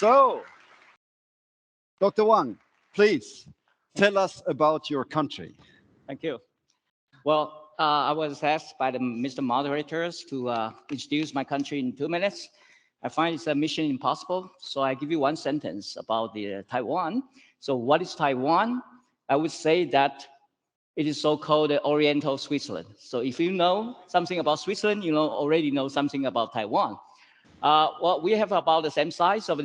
So, Dr. Wang, please tell us about your country. Thank you. Well, I was asked by the Mr. Moderators to introduce my country in 2 minutes. I find it's a mission impossible, so I give you one sentence about Taiwan. So what is Taiwan? I would say that it is so-called the Oriental Switzerland. So if you know something about Switzerland, you already know something about Taiwan. Well, we have about the same size of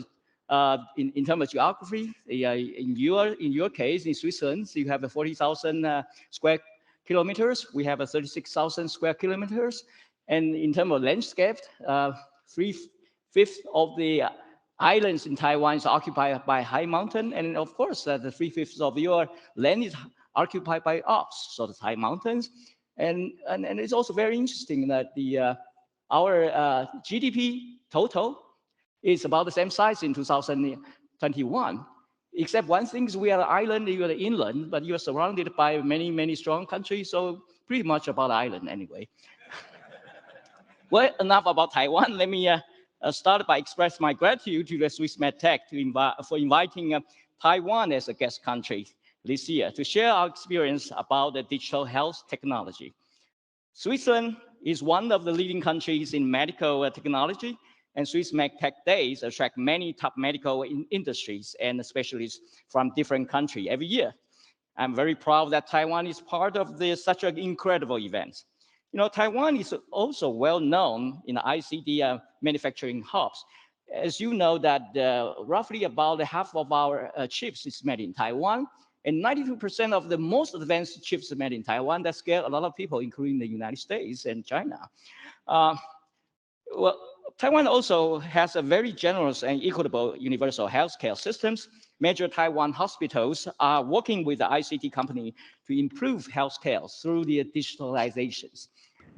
in terms of geography. In your case, in Switzerland, you have 40,000 square kilometers. We have 36,000 square kilometers. And in terms of landscape, 3/5 of the islands in Taiwan is occupied by high mountain. And of course, the 3/5 of your land is occupied by Alps, so the high mountains. And it's also very interesting that our GDP total is about the same size in 2021. Except one thing is we are an island, you are the inland, but you are surrounded by many, many strong countries, so pretty much about island anyway. Well, enough about Taiwan. Let me start by expressing my gratitude to the Swiss Medtech for inviting Taiwan as a guest country this year to share our experience about the digital health technology. Switzerland is one of the leading countries in medical technology, and Swiss Medtech Days attract many top medical industries and specialists from different countries every year. I'm very proud that Taiwan is part of such an incredible event. Taiwan is also well known in the ICT manufacturing hubs. As you know that roughly about half of our chips is made in Taiwan, and 92% of the most advanced chips are made in Taiwan. That scared a lot of people, including the United States and China. Well, Taiwan also has a very generous and equitable universal healthcare systems. Major Taiwan hospitals are working with the ICT company to improve healthcare through the digitalizations.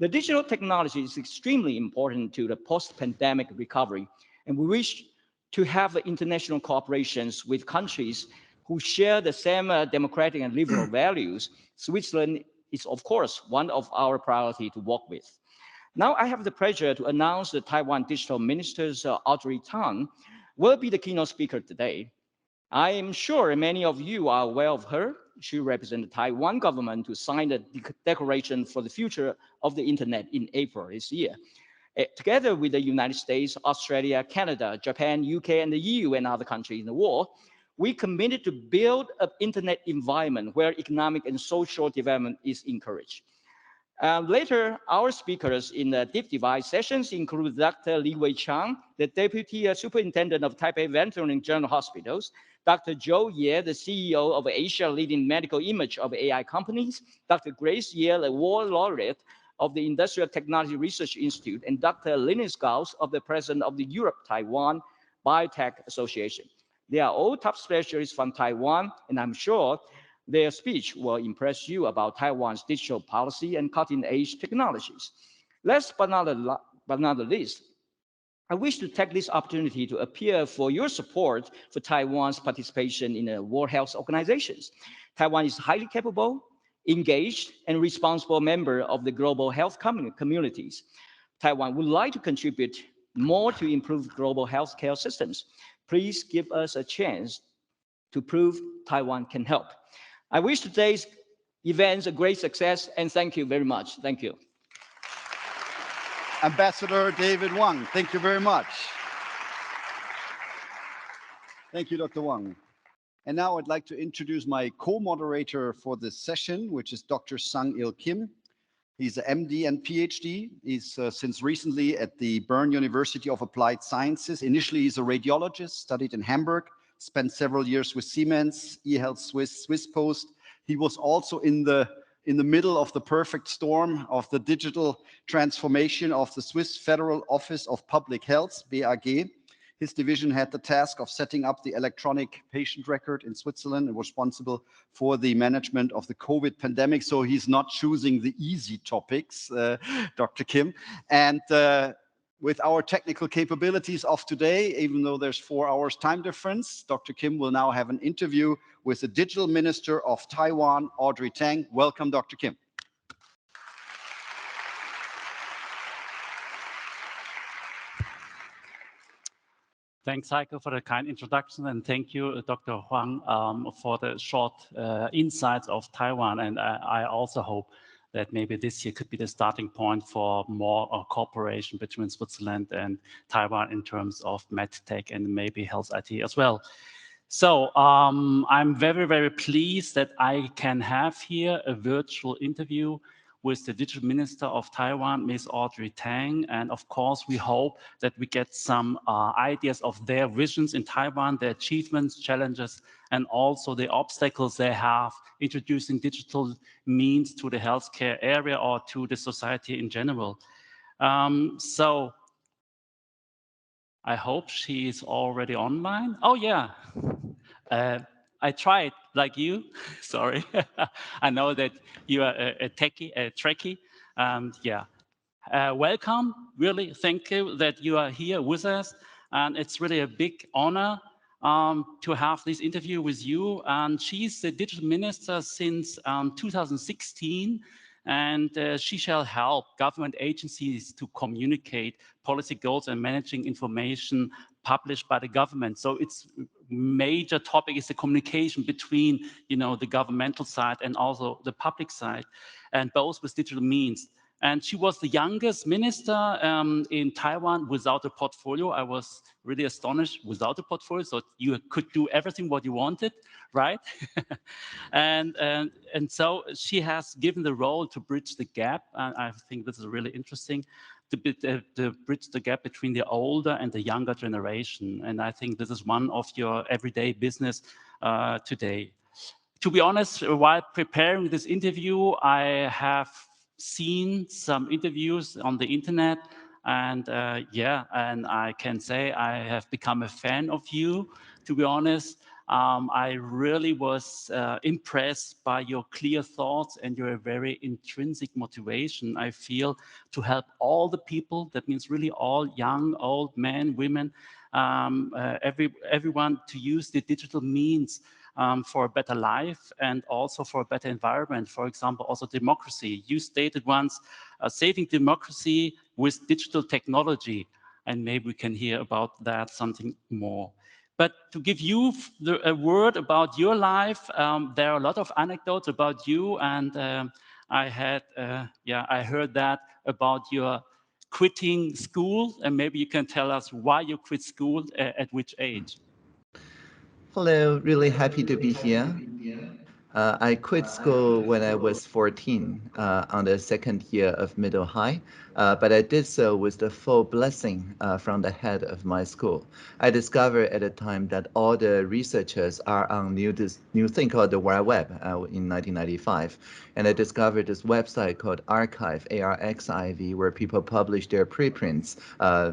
The digital technology is extremely important to the post-pandemic recovery, and we wish to have international cooperations with countries who share the same democratic and liberal values. Switzerland is, of course, one of our priorities to work with. Now I have the pleasure to announce the Taiwan Digital Minister's Audrey Tang will be the keynote speaker today. I am sure many of you are aware of her. She represented the Taiwan government to sign the Declaration for the Future of the Internet in April this year. Together with the United States, Australia, Canada, Japan, UK, and the EU and other countries in the world, we committed to build an internet environment where economic and social development is encouraged. Later, our speakers in the deep dive sessions include Dr. Li Wei-Chang, the Deputy Superintendent of Taipei Veterinary General Hospitals, Dr. Joe Ye, the CEO of Asia leading medical image of AI companies, Dr. Grace Ye, the Award Laureate of the Industrial Technology Research Institute, and Dr. Linus Gauss, of the President of the Europe-Taiwan Biotech Association. They are all top specialists from Taiwan, and I'm sure their speech will impress you about Taiwan's digital policy and cutting-edge technologies. Last but not the least, I wish to take this opportunity to appeal for your support for Taiwan's participation in the World Health Organizations. Taiwan is highly capable, engaged, and responsible member of the global health communities. Taiwan would like to contribute more to improve global healthcare systems. Please give us a chance to prove Taiwan can help. I wish today's event a great success, and thank you very much. Thank you. Ambassador David Wang, thank you very much. Thank you, Dr. Wang. And now I'd like to introduce my co-moderator for this session, which is Dr. Sang-Il Kim. He's an MD and PhD. He's since recently at the Bern University of Applied Sciences. Initially, he's a radiologist, studied in Hamburg, spent several years with Siemens, eHealth Swiss, Swiss Post. He was also in the middle of the perfect storm of the digital transformation of the Swiss Federal Office of Public Health, BAG. His division had the task of setting up the electronic patient record in Switzerland and was responsible for the management of the COVID pandemic. So he's not choosing the easy topics, Dr. Kim. And with our technical capabilities of today, even though there's 4 hours time difference, Dr. Kim will now have an interview with the Digital Minister of Taiwan, Audrey Tang. Welcome, Dr. Kim. Thanks, Heiko, for the kind introduction, and thank you, Dr. Huang, for the short insights of Taiwan. And I also hope that maybe this year could be the starting point for more cooperation between Switzerland and Taiwan in terms of medtech and maybe health IT as well. So I'm very, very pleased that I can have here a virtual interview with the Digital Minister of Taiwan, Ms. Audrey Tang. And of course, we hope that we get some ideas of their visions in Taiwan, their achievements, challenges, and also the obstacles they have introducing digital means to the healthcare area or to the society in general. So I hope she is already online. Oh, yeah. I tried like you. Sorry. I know that you are a techie, a trekkie. Yeah. Welcome. Really, thank you that you are here with us. And it's really a big honor to have this interview with you. And she's the digital minister since 2016. And she shall help government agencies to communicate policy goals and managing information published by the government. So its major topic is the communication between, the governmental side and also the public side, and both with digital means. And she was the youngest minister in Taiwan without a portfolio. I was really astonished, without a portfolio. So you could do everything what you wanted, right? and so she has given the role to bridge the gap. And I think this is really interesting, to bridge the gap between the older and the younger generation. And I think this is one of your everyday business today. To be honest, while preparing this interview, I have seen some interviews on the internet, and and I can say I have become a fan of you. To be honest, I really was impressed by your clear thoughts and your very intrinsic motivation, I feel, to help all the people. That means really all young, old men, women, everyone to use the digital means for a better life and also for a better environment. For example, also democracy. You stated once, saving democracy with digital technology, and maybe we can hear about that something more. But to give you a word about your life, there are a lot of anecdotes about you, and I heard that about your quitting school, and maybe you can tell us why you quit school, at which age. Hello, really happy to be here. I quit school when I was 14 on the second year of middle high, but I did so with the full blessing from the head of my school. I discovered at the time that all the researchers are on this new thing called the World Web in 1995. And I discovered this website called Archive, ARXIV, where people publish their preprints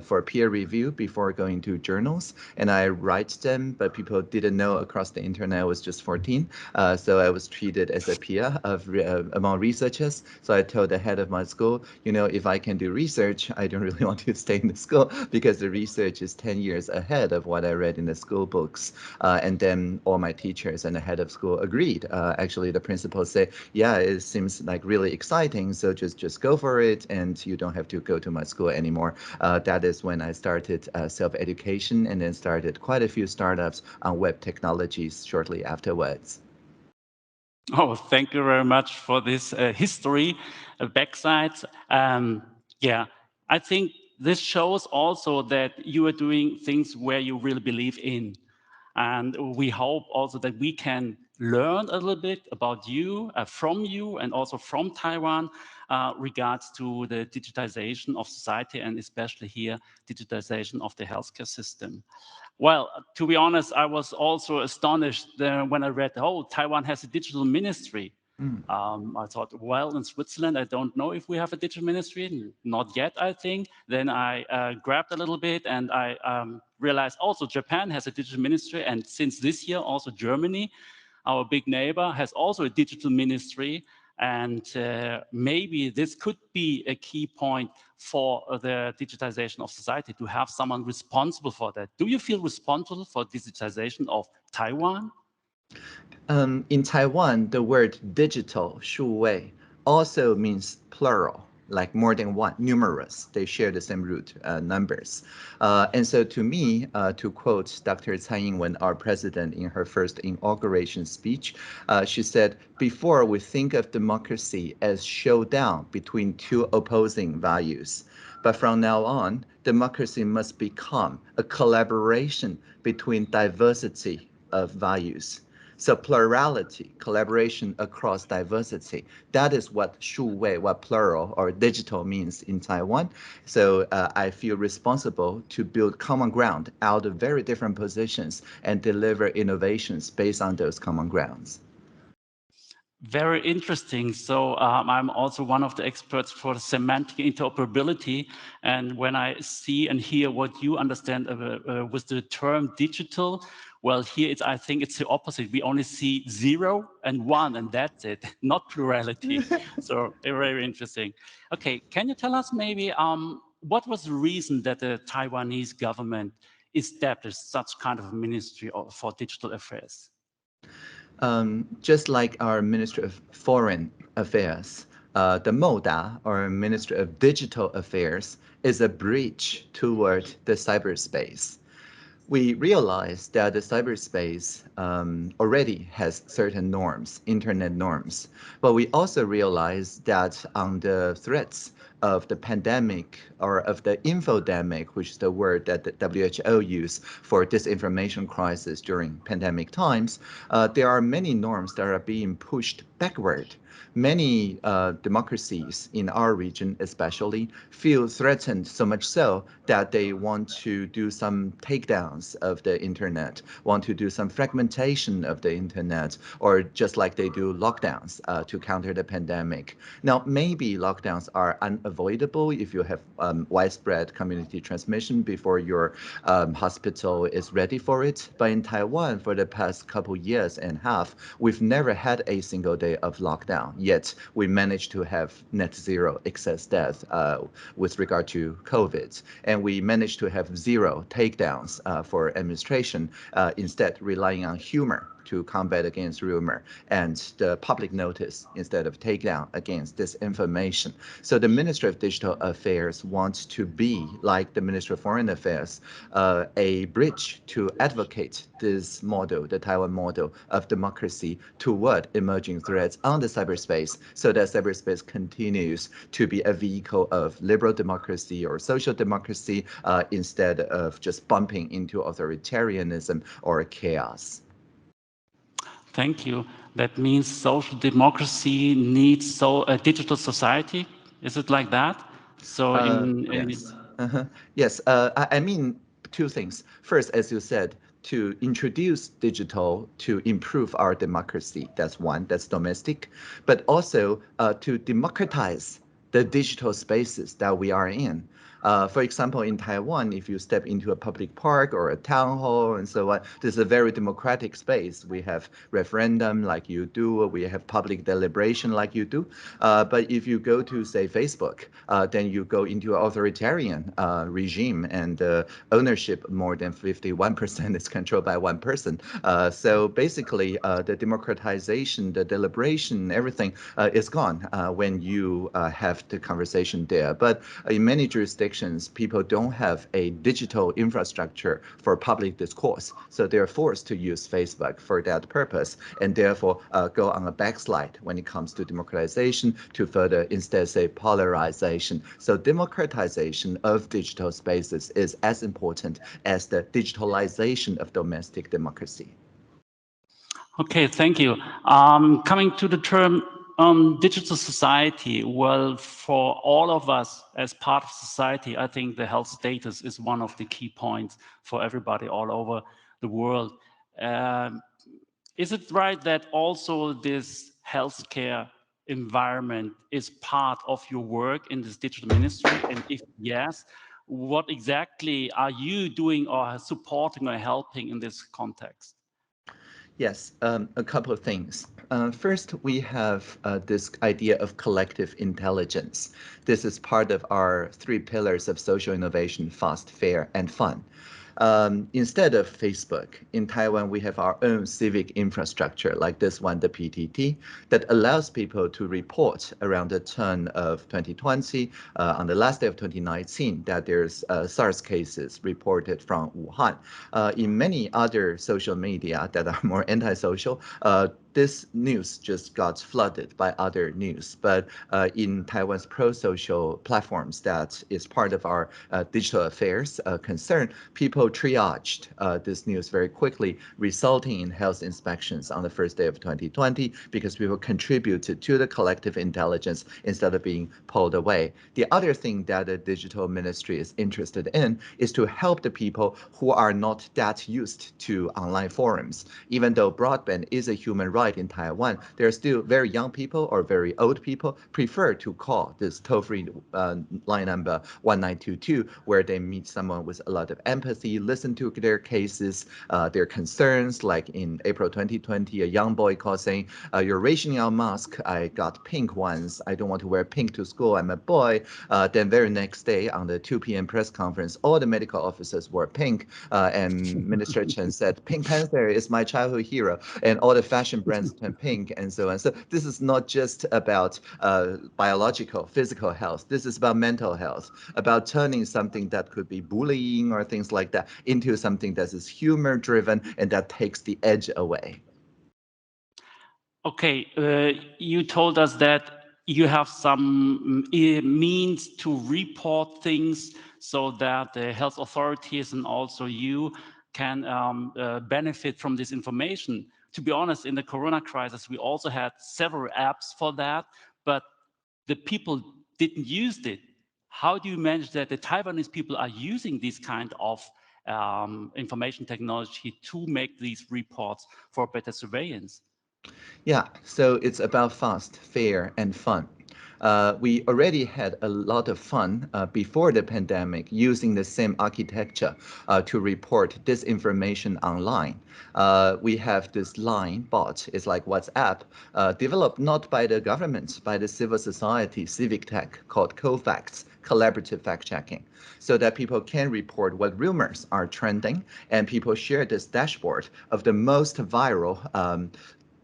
for peer review before going to journals. And I write them, but people didn't know across the internet I was just 14. So I was treated as a peer among researchers. So I told the head of my school, if I can do research, I don't really want to stay in the school because the research is 10 years ahead of what I read in the school books. And then all my teachers and the head of school agreed. Actually, the principal said, yeah, it seems like really exciting. So just go for it and you don't have to go to my school anymore. That is when I started self-education and then started quite a few startups on web technologies shortly afterwards. Oh, thank you very much for this history, backside. I think this shows also that you are doing things where you really believe in. And we hope also that we can learn a little bit about you, from you, and also from Taiwan regards to the digitization of society and especially here, digitization of the healthcare system. Well, to be honest, I was also astonished when I read, Taiwan has a digital ministry. I thought, well, in Switzerland, I don't know if we have a digital ministry. Not yet, I think. Then I grabbed a little bit and I realized also Japan has a digital ministry. And since this year, also Germany, our big neighbor, has also a digital ministry. And maybe this could be a key point for the digitization of society, to have someone responsible for that. Do you feel responsible for digitization of Taiwan? In Taiwan, the word digital, 数位, also means plural. like more than one, numerous. They share the same root numbers. And so to me, to quote Dr. Tsai Ing-wen, our president, in her first inauguration speech, she said, before we think of democracy as showdown between two opposing values, but from now on, democracy must become a collaboration between diversity of values. So plurality, collaboration across diversity, that is what 数位, what plural or digital means in Taiwan. So I feel responsible to build common ground out of very different positions and deliver innovations based on those common grounds. Very interesting. So I'm also one of the experts for semantic interoperability. And when I see and hear what you understand with the term digital, well, here I think it's the opposite. We only see 0 and 1, and that's it, not plurality. So very interesting. Okay, can you tell us maybe what was the reason that the Taiwanese government established such kind of ministry for digital affairs? Just like our Ministry of Foreign Affairs, the MODA, or Ministry of Digital Affairs, is a bridge toward the cyberspace. We realize that the cyberspace already has certain norms, internet norms, but we also realize that on the threats of the pandemic or of the infodemic, which is the word that the WHO used for disinformation crisis during pandemic times, there are many norms that are being pushed backward. Many democracies in our region especially feel threatened, so much so that they want to do some takedowns of the internet, want to do some fragmentation of the internet, or just like they do lockdowns to counter the pandemic. Now, maybe lockdowns are unavoidable if you have widespread community transmission before your hospital is ready for it. But in Taiwan, for the past couple years and a half, we've never had a single day of lockdown. Yet we managed to have net zero excess death with regard to COVID. And we managed to have 0 takedowns for administration, instead relying on humor to combat against rumor and the public notice instead of takedown against disinformation. So the Ministry of Digital Affairs wants to be, like the Ministry of Foreign Affairs, a bridge to advocate this model, the Taiwan model of democracy, toward emerging threats on the cyberspace, so that cyberspace continues to be a vehicle of liberal democracy or social democracy instead of just bumping into authoritarianism or chaos. Thank you. That means social democracy needs a digital society. Is it like that? So yes. Yes. I mean two things. First, as you said, to introduce digital to improve our democracy. That's one. That's domestic. But also to democratize the digital spaces that we are in. For example, in Taiwan, if you step into a public park or a town hall and so on, this is a very democratic space. We have referendum like you do, we have public deliberation like you do. But if you go to, say, Facebook, then you go into an authoritarian regime, and ownership more than 51% is controlled by one person. So basically, the democratization, the deliberation, everything is gone when you have the conversation there. But in many jurisdictions, people don't have a digital infrastructure for public discourse. So they're forced to use Facebook for that purpose, and therefore go on a backslide when it comes to democratization, to further instead say polarization. So democratization of digital spaces is as important as the digitalization of domestic democracy. Okay, thank you. Coming to the term digital society, well, for all of us as part of society, I think the health status is one of the key points for everybody all over the world. Is it right that also this healthcare environment is part of your work in this digital ministry? And if yes, what exactly are you doing or supporting or helping in this context? Yes, a couple of things. First, we have this idea of collective intelligence. This is part of our 3 pillars of social innovation: fast, fair, and fun. Instead of Facebook, in Taiwan, we have our own civic infrastructure like this one, the PTT, that allows people to report around the turn of 2020, on the last day of 2019, that there's SARS cases reported from Wuhan. In many other social media that are more antisocial, this news just got flooded by other news. But in Taiwan's pro-social platforms that is part of our digital affairs concern, people triaged this news very quickly, resulting in health inspections on the first day of 2020 because people contributed to the collective intelligence instead of being pulled away. The other thing that the digital ministry is interested in is to help the people who are not that used to online forums. Even though broadband is a human right in Taiwan, there are still very young people or very old people prefer to call this toll-free line number 1922, where they meet someone with a lot of empathy, listen to their cases, their concerns. Like in April 2020, a young boy called saying, "You're rationing our mask. I got pink ones. I don't want to wear pink to school. I'm a boy." Then very next day on the 2 p.m. press conference, all the medical officers wore pink, and Minister Chen said, "Pink Panther is my childhood hero," and all the fashion brands turned pink and so on. So this is not just about biological, physical health. This is about mental health, about turning something that could be bullying or things like that into something that is humor-driven and that takes the edge away. Okay, you told us that you have some means to report things so that the health authorities and also you can benefit from this information. To be honest, in the Corona crisis, we also had several apps for that, but the people didn't use it. How do you manage that the Taiwanese people are using this kind of information technology to make these reports for better surveillance? Yeah, so it's about fast, fair, and fun. We already had a lot of fun before the pandemic using the same architecture to report disinformation online. We have this Line bot, it's like WhatsApp, developed not by the government, by the civil society, civic tech, called CoFacts, collaborative fact-checking, so that people can report what rumors are trending, and people share this dashboard of the most viral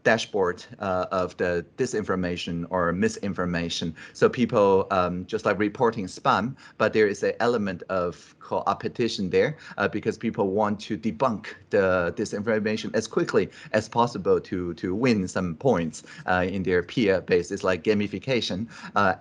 dashboard of the disinformation or misinformation. So people just like reporting spam, but there is an element of competition there because people want to debunk the disinformation as quickly as possible to win some points in their peer base. It's like gamification.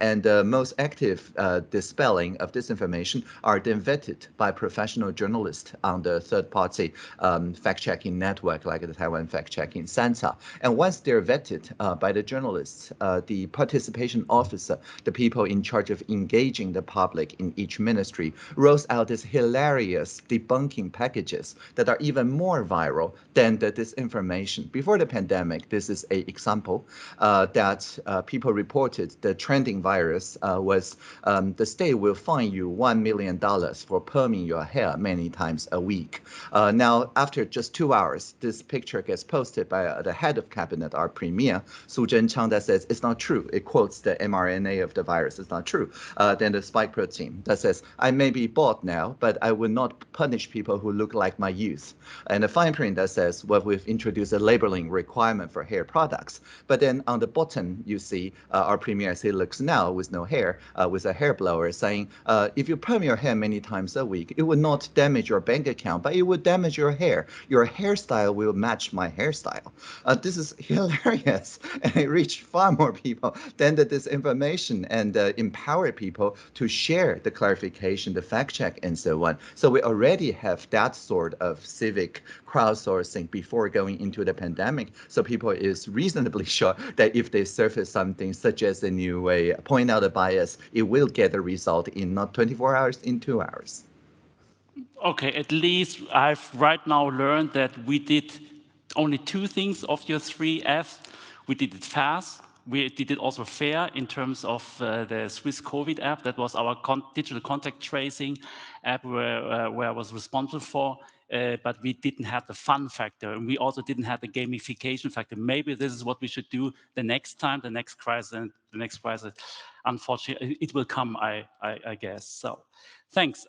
And the most active dispelling of disinformation are then vetted by professional journalists on the third-party fact-checking network like the Taiwan Fact-Checking Center. And once they're vetted by the journalists, the participation officer, the people in charge of engaging the public in each ministry, rolls out these hilarious debunking packages that are even more viral than the disinformation. Before the pandemic, this is an example that people reported the trending virus was the state will fine you $1 million for perming your hair many times a week. Now, after just 2 hours, this picture gets posted by the head of cabinet, our premier, Su Zhenchang, that says it's not true. It quotes the mRNA of the virus. It's not true. Then the spike protein that says, I may be bald now, but I will not punish people who look like my youth. And the fine print that says, well, we've introduced a labeling requirement for hair products. But then on the bottom, you see our premier as he looks now with no hair, with a hair blower saying, if you perm your hair many times a week, it would not damage your bank account, but it would damage your hair. Your hairstyle will match my hairstyle. This is hilarious. And it reached far more people than the disinformation and empowered people to share the clarification, the fact check, and so on. So we already have that sort of civic crowdsourcing before going into the pandemic. So people is reasonably sure that if they surface something such as a new way, point out a bias, it will get a result in not 24 hours, in 2 hours. Okay, at least I've right now learned that we did only 2 things of your 3 Fs. We did it fast. We did it also fair in terms of the Swiss COVID app. That was our digital contact tracing app where I was responsible for. But we didn't have the fun factor, and we also didn't have the gamification factor. Maybe this is what we should do the next time, the next crisis, and the next crisis. Unfortunately, it will come, I guess. So, thanks.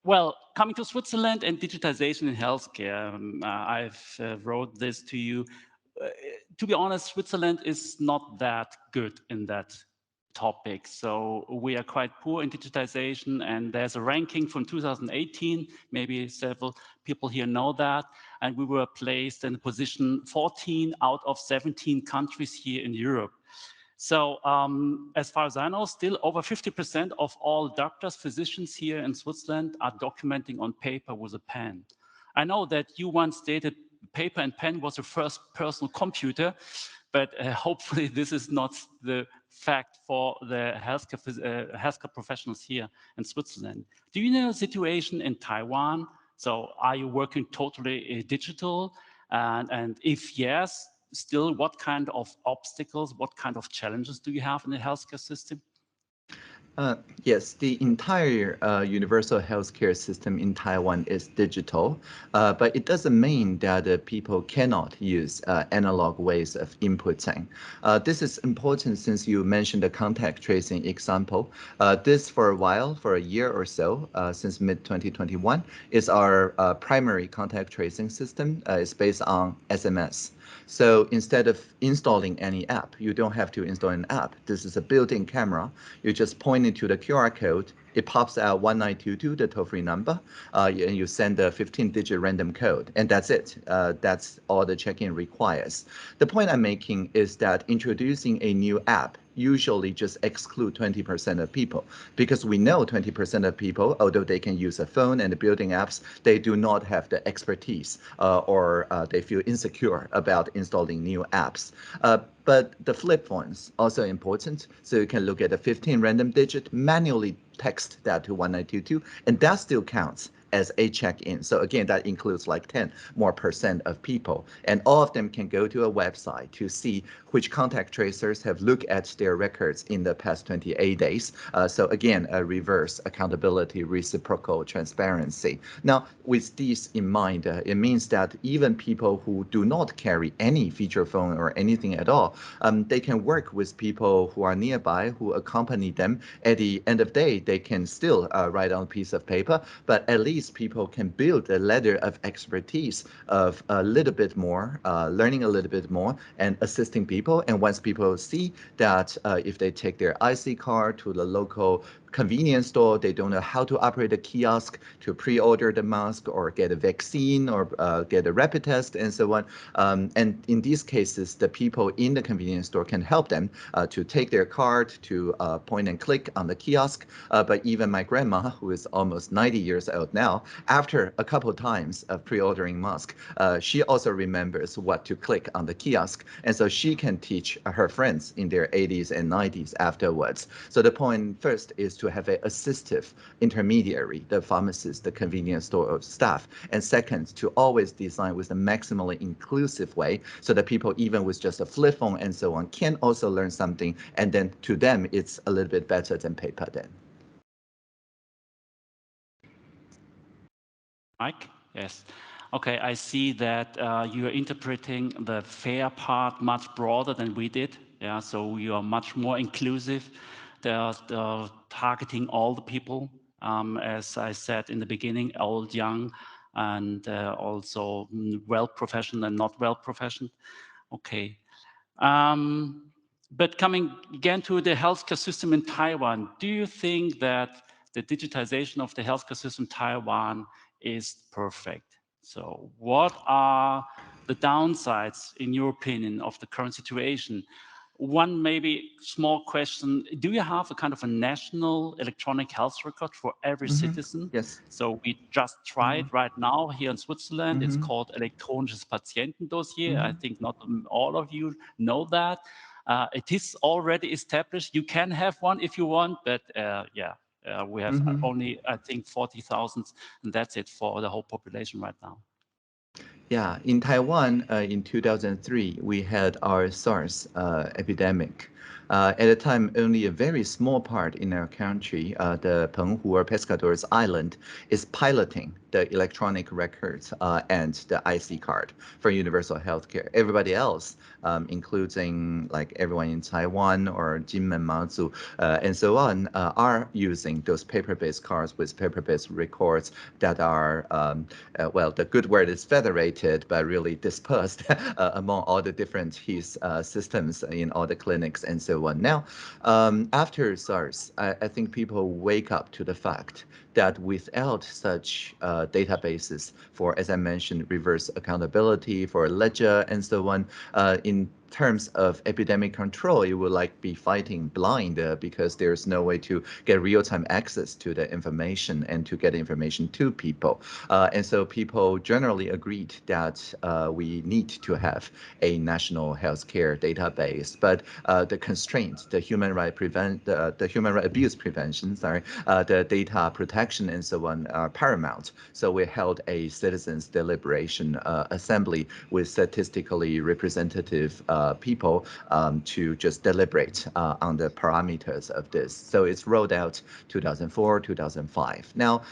Well, coming to Switzerland and digitization in healthcare, I've wrote this to you. To be honest, Switzerland is not that good in that topic. So we are quite poor in digitization, and there's a ranking from 2018, maybe several people here know that, and we were placed in position 14 out of 17 countries here in Europe. So as far as I know, still over 50% of all doctors, physicians here in Switzerland are documenting on paper with a pen. I know that you once stated paper and pen was the first personal computer, but hopefully this is not the fact for the healthcare professionals here in Switzerland. Do you know the situation in Taiwan? So are you working totally digital? And if yes, still, what kind of obstacles, what kind of challenges do you have in the healthcare system? Yes, the entire universal healthcare system in Taiwan is digital, but it doesn't mean that people cannot use analog ways of inputting. This is important since you mentioned the contact tracing example. This for a while, for a year or so, since mid-2021, is our primary contact tracing system. It's based on SMS. So instead of installing any app, you don't have to install an app. This is a built-in camera. You just point it to the QR code. It pops out 1922, the toll-free number, and you send a 15-digit random code, and that's it. That's all the check-in requires. The point I'm making is that introducing a new app usually just exclude 20% of people, because we know 20% of people, although they can use a phone and the building apps, they do not have the expertise or they feel insecure about installing new apps. But the flip phones also important. So you can look at a 15 random digit, manually text that to 1922, and that still counts as a check-in. So again, that includes like 10% more of people. And all of them can go to a website to see which contact tracers have looked at their records in the past 28 days. So again, a reverse accountability, reciprocal transparency. Now, with this in mind, it means that even people who do not carry any feature phone or anything at all, they can work with people who are nearby, who accompany them. At the end of the day, they can still write on a piece of paper, but at least people can build a ladder of expertise of a little bit more, learning a little bit more, and assisting people. And once people see that if they take their IC card to the local convenience store, they don't know how to operate a kiosk to pre-order the mask or get a vaccine or get a rapid test and so on. And in these cases, the people in the convenience store can help them to take their card, to point and click on the kiosk. But even my grandma, who is almost 90 years old now, after a couple of times of pre-ordering mask, she also remembers what to click on the kiosk. And so she can teach her friends in their 80s and 90s afterwards. So the point first is to have an assistive intermediary, the pharmacist, the convenience store staff. And second, to always design with a maximally inclusive way so that people, even with just a flip phone and so on, can also learn something. And then to them, it's a little bit better than paper then. Mike? Yes. Okay, I see that you are interpreting the fair part much broader than we did. Yeah, so you are much more inclusive. They're targeting all the people, as I said in the beginning, old, young, and also well-professioned and not well-professioned. Okay. But coming again to the healthcare system in Taiwan, do you think that the digitization of the healthcare system in Taiwan is perfect? So what are the downsides, in your opinion, of the current situation? One maybe small question, do you have a kind of a national electronic health record for every citizen? Yes. So we just tried right now here in Switzerland. It's called Elektronisches Patientendossier. I think not all of you know that. It is already established. You can have one if you want, but we have only, I think, 40,000, and that's it for the whole population right now. Yeah, in Taiwan, in 2003, we had our SARS epidemic. At the time, only a very small part in our country, the Penghu or Pescadores Island, is piloting the electronic records and the IC card for universal healthcare. Everybody else, including like everyone in Taiwan or Jinmen, Mazu, and so on, are using those paper-based cards with paper-based records that are, well, the good word is federated, but really dispersed among all the different HIS systems in all the clinics and so on. Now, after SARS, I think people wake up to the fact that without such databases for, as I mentioned, reverse accountability, for ledger and so on, in terms of epidemic control, it would like be fighting blind because there's no way to get real-time access to the information and to get information to people. And so people generally agreed that we need to have a national healthcare database, but the constraints, the human right abuse prevention, the data protection and so on are paramount. So we held a citizens deliberation assembly with statistically representative people to just deliberate on the parameters of this. So it's rolled out 2004, 2005. Now,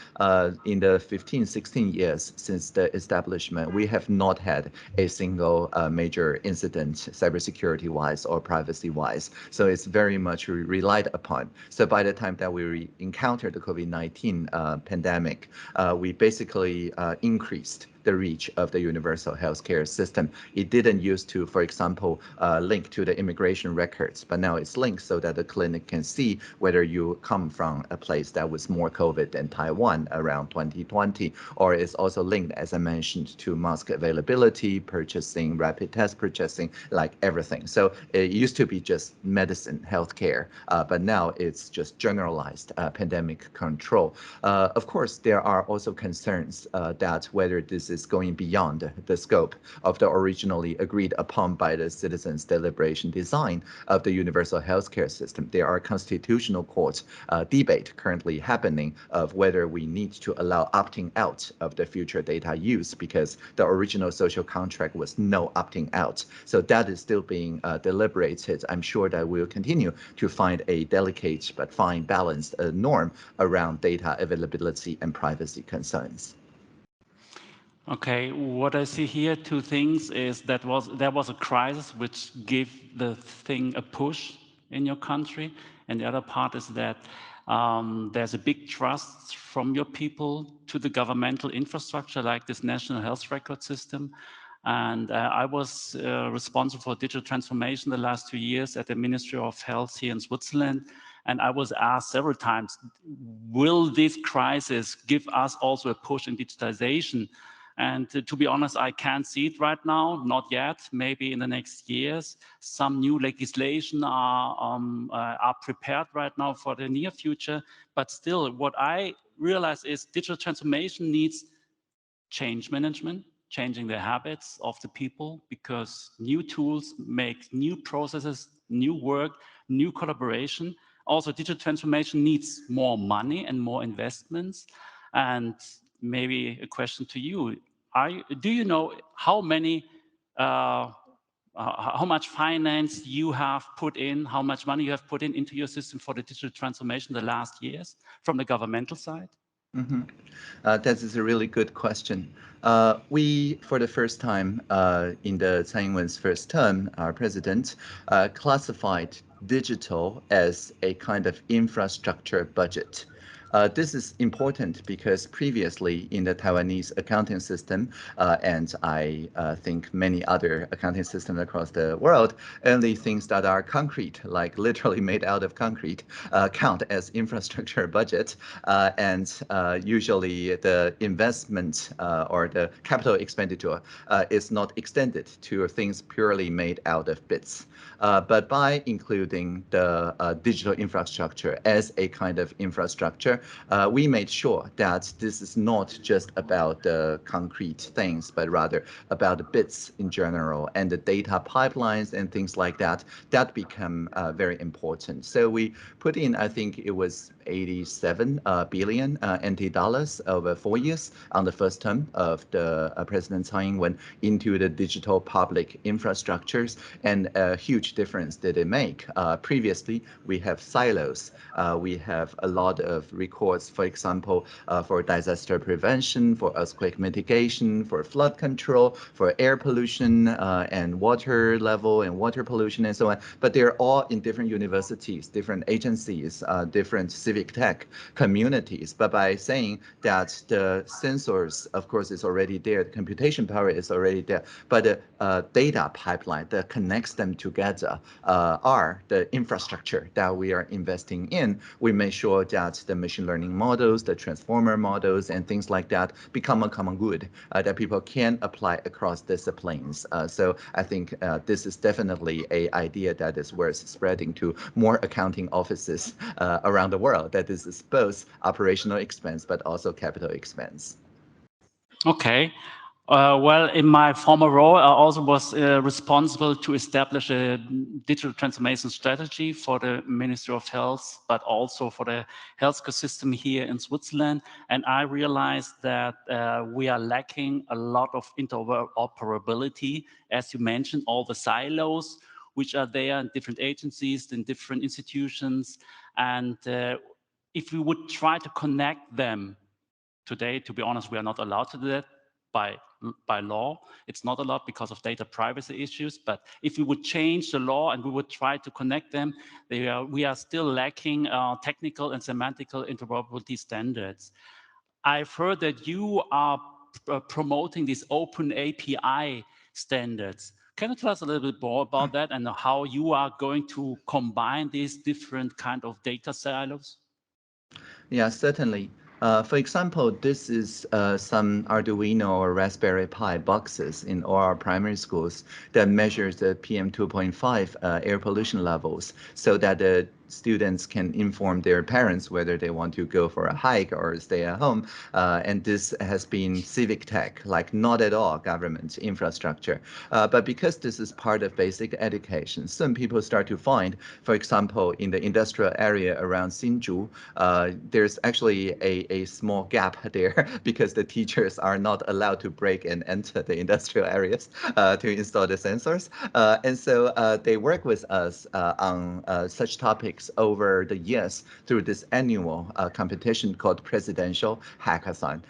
in the 15, 16 years since the establishment, we have not had a single major incident cybersecurity-wise or privacy-wise. So it's very much relied upon. So by the time that we encountered the COVID-19 pandemic, we basically increased the reach of the universal healthcare system. It didn't used to, for example, link to the immigration records, but now it's linked so that the clinic can see whether you come from a place that was more COVID than Taiwan around 2020, or it's also linked, as I mentioned, to mask availability, purchasing, rapid test purchasing, like everything. So it used to be just medicine, healthcare, but now it's just generalized pandemic control. Of course, there are also concerns that whether this is going beyond the scope of the originally agreed upon by the citizens' deliberation design of the universal healthcare system. There are constitutional court debate currently happening of whether we need to allow opting out of the future data use because the original social contract was no opting out. So that is still being deliberated. I'm sure that we'll continue to find a delicate but fine balanced norm around data availability and privacy concerns. Okay, what I see here, two things is that there was a crisis which gave the thing a push in your country, and the other part is that there's a big trust from your people to the governmental infrastructure like this national health record system. And I was responsible for digital transformation the last 2 years at the Ministry of Health here in Switzerland. And I was asked several times, will this crisis give us also a push in digitization? And to be honest, I can't see it right now, not yet. Maybe in the next years, some new legislation are prepared right now for the near future. But still, what I realize is digital transformation needs change management, changing the habits of the people, because new tools make new processes, new work, new collaboration. Also, digital transformation needs more money and more investments. And maybe a question to you: do you know how much finance you have put in, how much money you have put in into your system for the digital transformation the last years from the governmental side? Mm-hmm. That is a really good question. We, for the first time in the Tsai Ing-wen's first term, our president, classified digital as a kind of infrastructure budget. This is important because previously in the Taiwanese accounting system, and I think many other accounting systems across the world, only things that are concrete, like literally made out of concrete, count as infrastructure budget. And usually the investment or the capital expenditure is not extended to things purely made out of bits. But by including the digital infrastructure as a kind of infrastructure, we made sure that this is not just about the concrete things, but rather about the bits in general and the data pipelines and things like that, that become very important. So we put in, I think it was 87 billion NT dollars over 4 years on the first term of the President Tsai Ing-wen into the digital public infrastructures, and a huge difference did it make. Previously, we have silos. We have a lot of records, for example, for disaster prevention, for earthquake mitigation, for flood control, for air pollution and water level and water pollution and so on. But they're all in different universities, different agencies, different civic tech communities. But by saying that the sensors, of course, is already there, the computation power is already there, but the data pipeline that connects them together are the infrastructure that we are investing in. We make sure that the machine learning models, the transformer models, and things like that become a common good that people can apply across disciplines. So I think this is definitely an idea that is worth spreading to more accounting offices around the world, that this is both operational expense but also capital expense. Okay. Well, in my former role, I also was responsible to establish a digital transformation strategy for the Ministry of Health, but also for the healthcare system here in Switzerland. And I realized that we are lacking a lot of interoperability, as you mentioned, all the silos which are there in different agencies, in different institutions. And if we would try to connect them today, to be honest, we are not allowed to do that by law. It's not allowed because of data privacy issues. But if we would change the law and we would try to connect them, we are still lacking technical and semantical interoperability standards. I've heard that you are promoting these open API standards. Can you tell us a little bit more about that and how you are going to combine these different kind of data silos? Yeah, certainly. For example, this is some Arduino or Raspberry Pi boxes in all our primary schools that measures the PM2.5 air pollution levels so that the students can inform their parents whether they want to go for a hike or stay at home. And this has been civic tech, like not at all government infrastructure. But because this is part of basic education, some people start to find, for example, in the industrial area around Hsinchu, there's actually a small gap there because the teachers are not allowed to break and enter the industrial areas to install the sensors. And so they work with us on such topics over the years through this annual competition called Presidential Hackathon.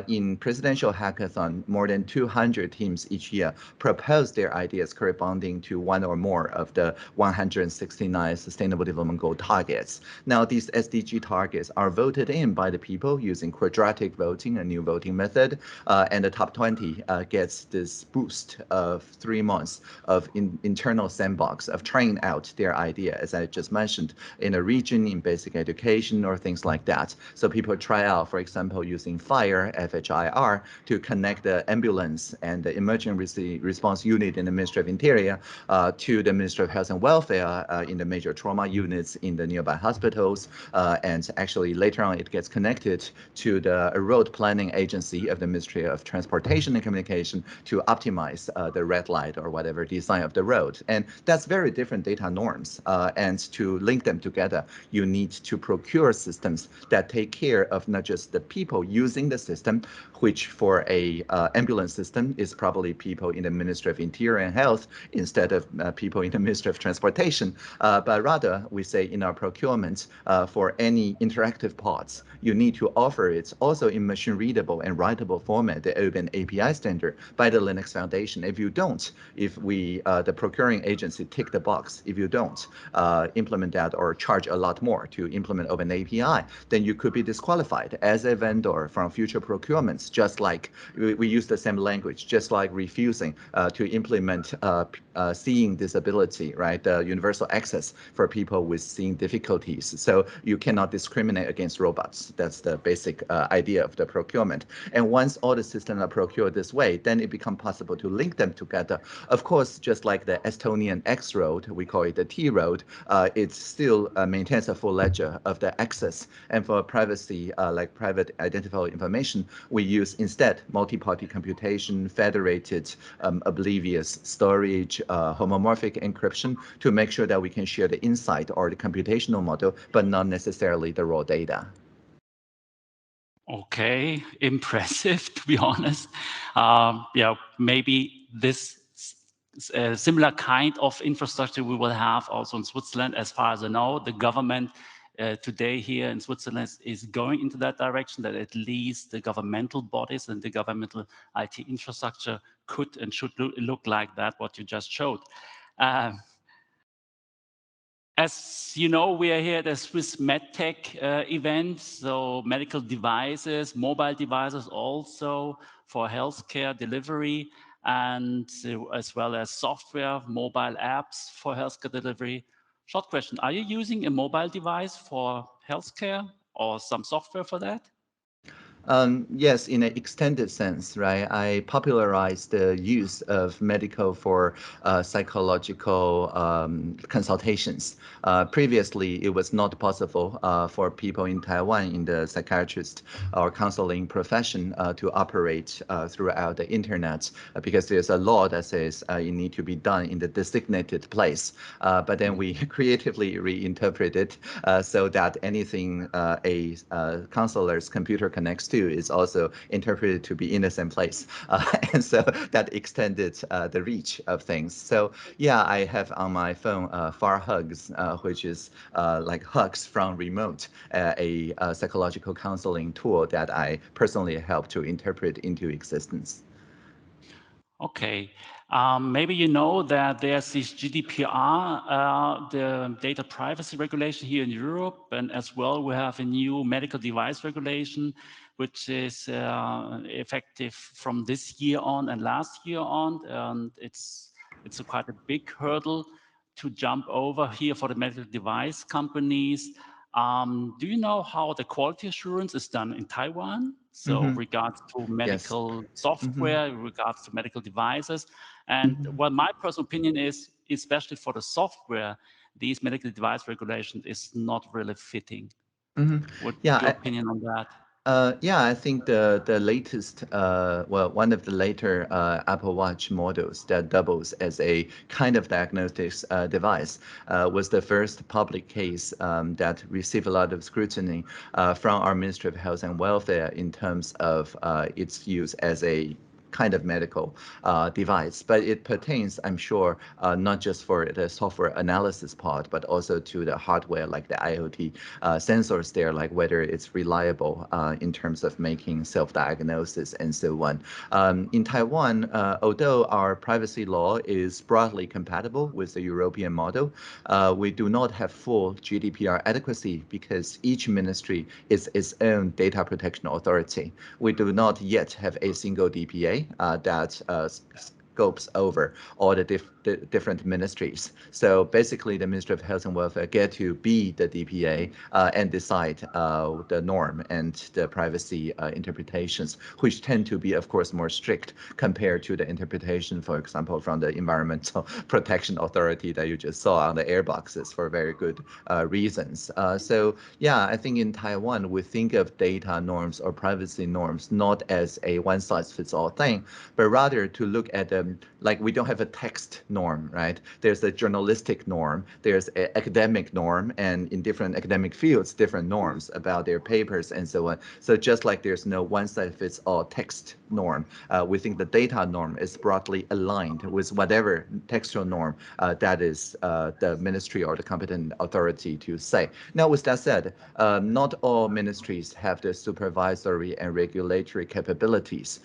In Presidential Hackathon, more than 200 teams each year propose their ideas corresponding to one or more of the 169 Sustainable Development Goal targets. Now, these SDG targets are voted in by the people using quadratic voting, a new voting method, and the top 20 gets this boost of 3 months of internal sandbox of trying out their idea, as I just mentioned, in a region, in basic education, or things like that. So people try out, for example, using FHIR, F-H-I-R, to connect the ambulance and the emergency response unit in the Ministry of Interior to the Ministry of Health and Welfare in the major trauma units in the nearby hospitals. And actually, later on, it gets connected to the road planning agency of the Ministry of Transportation and Communication to optimize the red light or whatever design of the road. And that's very different data norms. And to link them together, you need to procure systems that take care of not just the people using the system, which for a ambulance system is probably people in the Ministry of Interior and Health instead of people in the Ministry of Transportation. But rather, we say in our procurement, for any interactive parts, you need to offer it also in machine readable and writable format, the open API standard by the Linux Foundation. If you don't, if the procuring agency tick the box, if you don't implement that or charge a lot more to implement open API, then you could be disqualified as a vendor from future procurements, just like we use the same language, just like refusing to implement seeing disability, right? Universal access for people with seeing difficulties. So you cannot discriminate against robots. That's the basic idea of the procurement. And once all the systems are procured this way, then it becomes possible to link them together. Of course, just like the Estonian X road, we call it the T road, it's still maintains a full ledger of the access. And for privacy, like private identifiable information, we use instead multi-party computation, federated oblivious storage, homomorphic encryption to make sure that we can share the insight or the computational model, but not necessarily the raw data. Okay, impressive, to be honest. Yeah, maybe this similar kind of infrastructure we will have also in Switzerland. As far as I know, the government today here in Switzerland is going into that direction, that at least the governmental bodies and the governmental IT infrastructure could and should look like that, what you just showed. As you know, we are here at the Swiss Medtech event, so medical devices, mobile devices also for healthcare delivery, and as well as software, mobile apps for healthcare delivery. Short question, are you using a mobile device for healthcare or some software for that? Yes, in an extended sense, right? I popularized the use of medical for psychological consultations. Previously, it was not possible for people in Taiwan in the psychiatrist or counseling profession to operate throughout the internet because there's a law that says it need to be done in the designated place. But then we creatively reinterpreted so that anything a counselor's computer connects to is also interpreted to be in the same place. And so that extended the reach of things. So yeah, I have on my phone Far Hugs, which is like hugs from remote, a psychological counseling tool that I personally help to interpret into existence. Okay, maybe you know that there's this GDPR, the data privacy regulation here in Europe, and as well we have a new medical device regulation, which is effective from this year on and last year on, and it's quite a big hurdle to jump over here for the medical device companies. Do you know how the quality assurance is done in Taiwan? So regards to medical software, regards to medical devices. And what my personal opinion is, especially for the software, these medical device regulation is not really fitting. What's your opinion on that? Yeah, I think the latest, well, one of the later Apple Watch models that doubles as a kind of diagnostics device was the first public case that received a lot of scrutiny from our Ministry of Health and Welfare in terms of its use as a kind of medical device, but it pertains, I'm sure, not just for the software analysis part, but also to the hardware, like the IoT sensors there, like whether it's reliable in terms of making self-diagnosis and so on. In Taiwan, although our privacy law is broadly compatible with the European model, we do not have full GDPR adequacy because each ministry is its own data protection authority. We do not yet have a single DPA that scopes over all the different ministries. So basically, the Ministry of Health and Welfare get to be the DPA and decide the norm and the privacy interpretations, which tend to be, of course, more strict compared to the interpretation, for example, from the Environmental Protection Authority that you just saw on the air boxes for very good reasons. So yeah, I think in Taiwan, we think of data norms or privacy norms not as a one-size-fits-all thing, but rather to look at them like we don't have a text norm, right? There's a journalistic norm, there's an academic norm, and in different academic fields, different norms about their papers and so on. So just like there's no one-size-fits-all text norm, we think the data norm is broadly aligned with whatever textual norm that is the ministry or the competent authority to say. Now, with that said, not all ministries have the supervisory and regulatory capabilities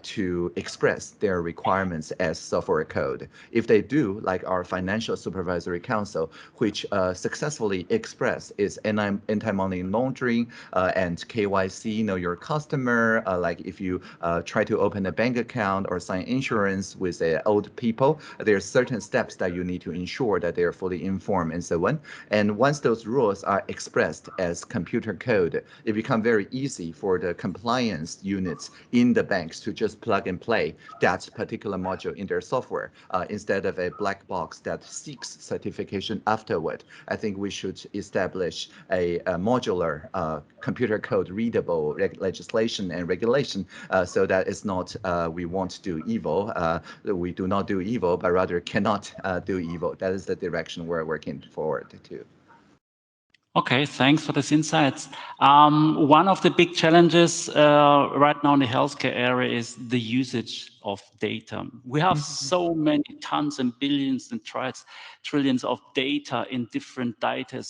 to express their requirements as software code. If they do, like our Financial Supervisory Council, which successfully express its anti-money laundering and KYC, know your customer, like if you try to open a bank account or sign insurance with old people, there's certain steps that you need to ensure that they're fully informed and so on. And once those rules are expressed as computer code, it becomes very easy for the compliance units in the banks to just plug and play that particular module in their software instead instead of a black box that seeks certification afterward, I think we should establish a modular computer code readable legislation and regulation so that it's not we want to do evil, we do not do evil, but rather cannot do evil. That is the direction we're working forward to. Okay, thanks for these insights. One of the big challenges right now in the healthcare area is the usage of data. We have so many tons and billions and trillions of data in different data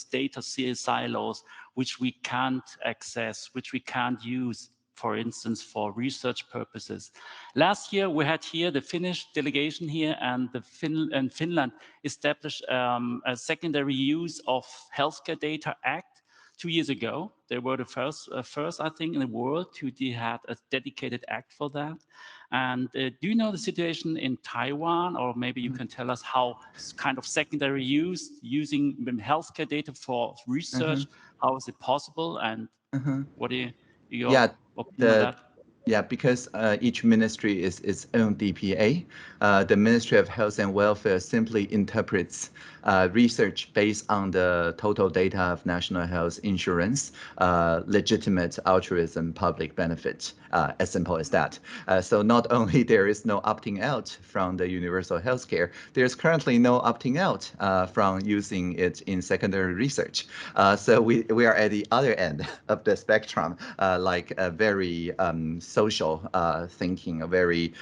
silos, which we can't access, which we can't use, for instance, for research purposes. Last year, we had here the Finnish delegation here, and Finland established a secondary use of healthcare data act 2 years ago. They were the first, I think, in the world to had a dedicated act for that. And do you know the situation in Taiwan, or maybe you can tell us how kind of secondary use using healthcare data for research, how is it possible, and what do you? Your opinion on that? Yeah, because each ministry is its own DPA. The Ministry of Health and Welfare simply interprets research based on the total data of national health insurance, legitimate altruism, public benefit, as simple as that. So not only there is no opting out from the universal healthcare, there's currently no opting out from using it in secondary research. So we are at the other end of the spectrum, like a very social thinking, a very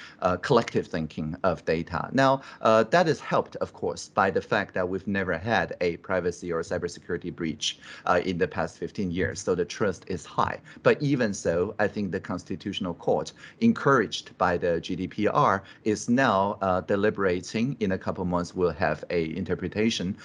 collective thinking of data. Now, that is helped, of course, by the fact that we've never had a privacy or cybersecurity breach in the past 15 years, so the trust is high. But even so, I think the Constitutional Court, encouraged by the GDPR, is now deliberating. In a couple months, we'll have a interpretation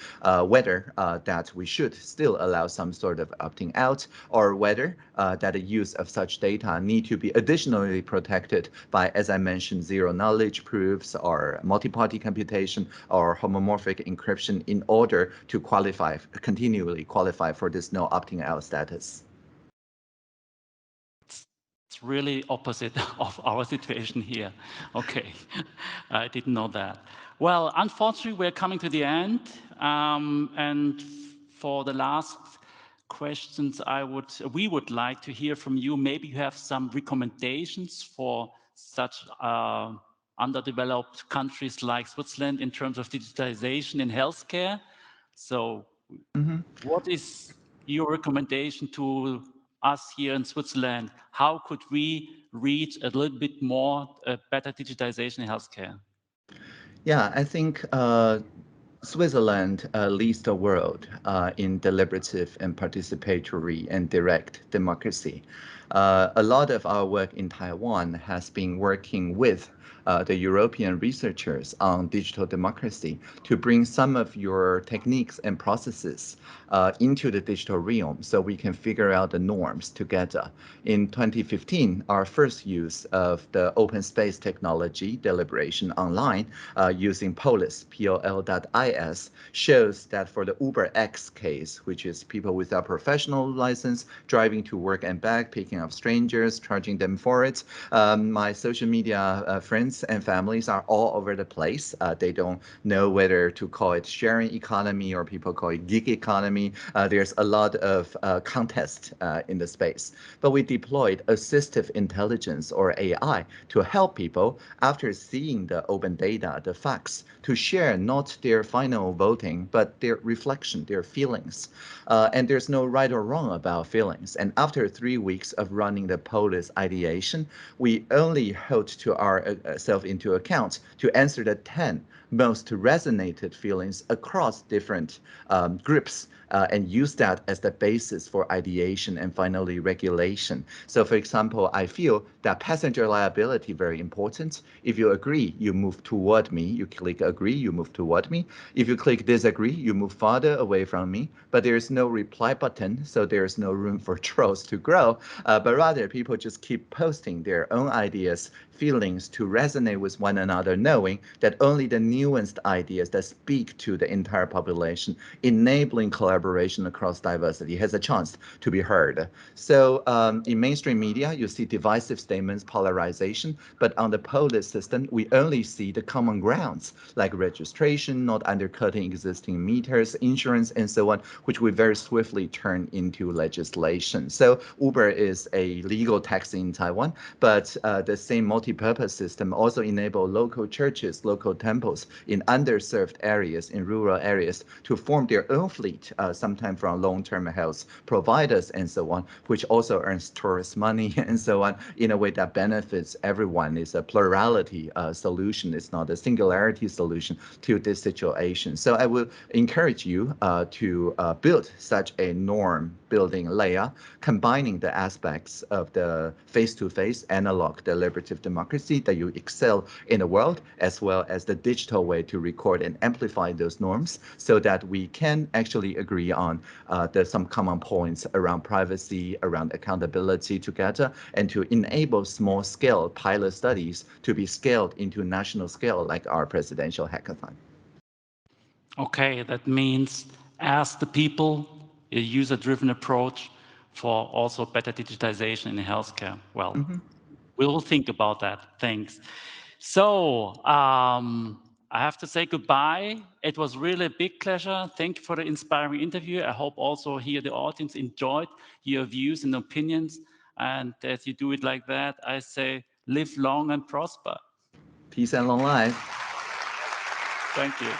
whether that we should still allow some sort of opting out, or whether that the use of such data need to be additionally protected by, as I mentioned, zero knowledge proofs or multi-party computation or homomorphic encryption in order to continually qualify for this no opting out status. It's really opposite of our situation here. Okay, I didn't know that. Well, unfortunately, we're coming to the end. And for the last questions, we would like to hear from you. Maybe you have some recommendations for such underdeveloped countries like Switzerland in terms of digitization in healthcare. So what is your recommendation to us here in Switzerland? How could we reach a little bit more better digitization in healthcare? Yeah, I think Switzerland leads the world in deliberative and participatory and direct democracy. A lot of our work in Taiwan has been working with the European researchers on digital democracy to bring some of your techniques and processes into the digital realm so we can figure out the norms together. In 2015, our first use of the open space technology deliberation online using Polis, POL.is, shows that for the Uber X case, which is people without professional license driving to work and back, picking up strangers, charging them for it, my social media friends and families are all over the place. They don't know whether to call it sharing economy or people call it gig economy. There's a lot of contest in the space. But we deployed assistive intelligence or AI to help people after seeing the open data, the facts, to share not their final voting, but their reflection, their feelings. And there's no right or wrong about feelings. And after 3 weeks of running the Polis ideation, we only held to ourselves into account to answer the 10 most resonated feelings across different groups and use that as the basis for ideation and finally regulation. So for example, I feel that passenger liability very important. If you agree, you move toward me. You click agree, you move toward me. If you click disagree, you move farther away from me. But there is no reply button, so there is no room for trolls to grow. But rather, people just keep posting their own ideas, feelings to resonate with one another, knowing that only the nuanced ideas that speak to the entire population, enabling collaboration collaboration across diversity has a chance to be heard. So in mainstream media, you see divisive statements, polarization, but on the polis system, we only see the common grounds like registration, not undercutting existing meters, insurance, and so on, which we very swiftly turn into legislation. So Uber is a legal taxi in Taiwan, but the same multi-purpose system also enable local churches, local temples in underserved areas, in rural areas, to form their own fleet, sometimes from long-term health providers and so on, which also earns tourist money and so on, in a way that benefits everyone. It's a plurality solution. It's not a singularity solution to this situation. So I will encourage you to build such a norm building layer, combining the aspects of the face-to-face analog deliberative democracy that you excel in the world, as well as the digital way to record and amplify those norms, so that we can actually agree on some common points around privacy, around accountability together, and to enable small-scale pilot studies to be scaled into national scale, like our presidential hackathon. Okay, that means ask the people, a user-driven approach for also better digitization in healthcare. Well, we will think about that. Thanks. So I have to say goodbye. It was really a big pleasure. Thank you for the inspiring interview. I hope also here the audience enjoyed your views and opinions. And as you do it like that, I say live long and prosper. Peace and long life. Thank you.